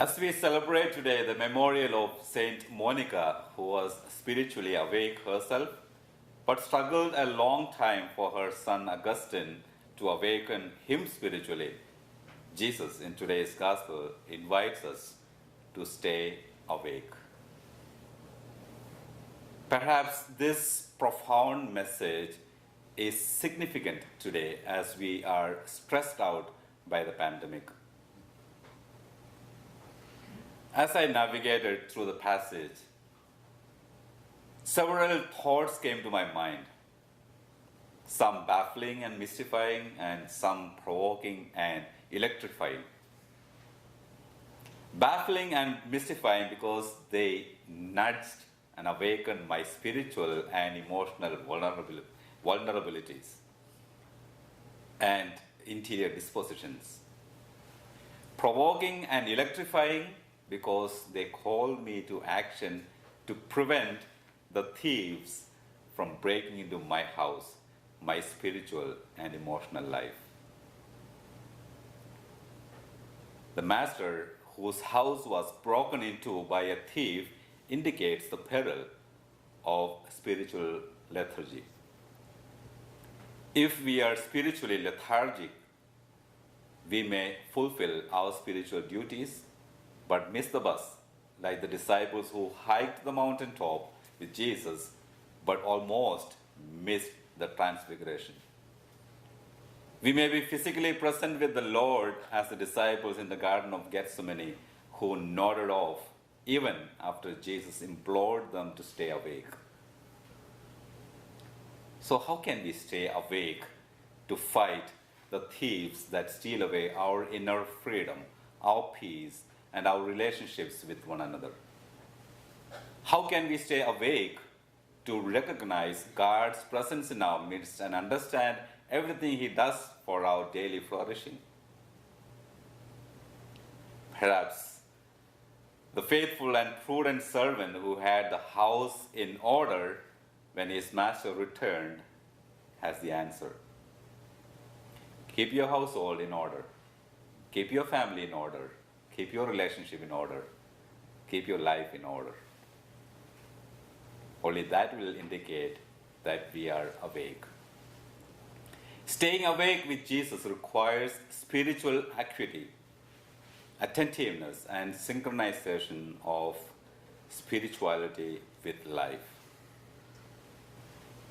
As we celebrate today the memorial of Saint Monica, who was spiritually awake herself, but struggled a long time for her son Augustine to awaken him spiritually, Jesus in today's Gospel invites us to stay awake. Perhaps this profound message is significant today as we are stressed out by the pandemic. As I navigated through the passage, several thoughts came to my mind, some baffling and mystifying, and some provoking and electrifying. Baffling and mystifying because they nudged and awakened my spiritual and emotional vulnerabilities and interior dispositions. Provoking and electrifying because they called me to action to prevent the thieves from breaking into my house, my spiritual and emotional life. The master, whose house was broken into by a thief, indicates the peril of spiritual lethargy. If we are spiritually lethargic, we may fulfill our spiritual duties but miss the bus, like the disciples who hiked the mountaintop with Jesus but almost missed the transfiguration. We may be physically present with the Lord as the disciples in the Garden of Gethsemane who nodded off even after Jesus implored them to stay awake. So how can we stay awake to fight the thieves that steal away our inner freedom, our peace, and our relationships with one another? How can we stay awake to recognize God's presence in our midst and understand everything He does for our daily flourishing? Perhaps the faithful and prudent servant who had the house in order when his master returned has the answer. Keep your household in order. Keep your family in order. Keep your relationship in order. Keep your life in order. Only that will indicate that we are awake. Staying awake with Jesus requires spiritual acuity, attentiveness, and synchronization of spirituality with life.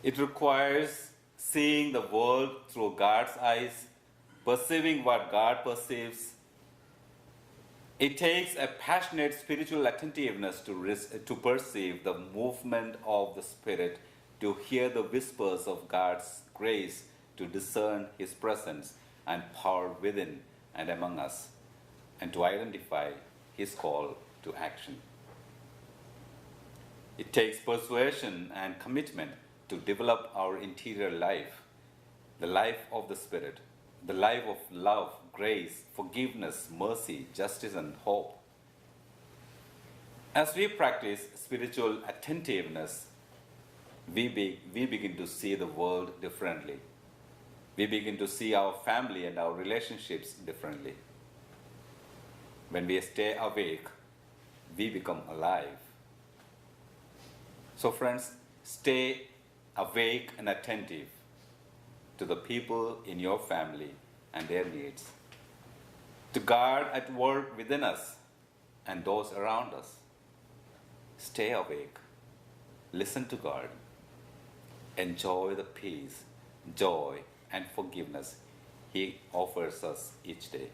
It requires seeing the world through God's eyes, perceiving what God perceives. It takes a passionate spiritual attentiveness to perceive the movement of the Spirit, to hear the whispers of God's grace, to discern His presence and power within and among us, and to identify His call to action. It takes persuasion and commitment to develop our interior life, the life of the Spirit, the life of love, grace, forgiveness, mercy, justice, and hope. As we practice spiritual attentiveness, we begin to see the world differently. We begin to see our family and our relationships differently. When we stay awake, we become alive. So friends, stay awake and attentive to the people in your family and their needs, to God at work within us and those around us. Stay awake, listen to God, enjoy the peace, joy, and forgiveness He offers us each day.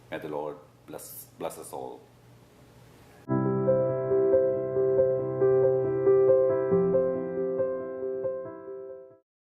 May the Lord bless us all.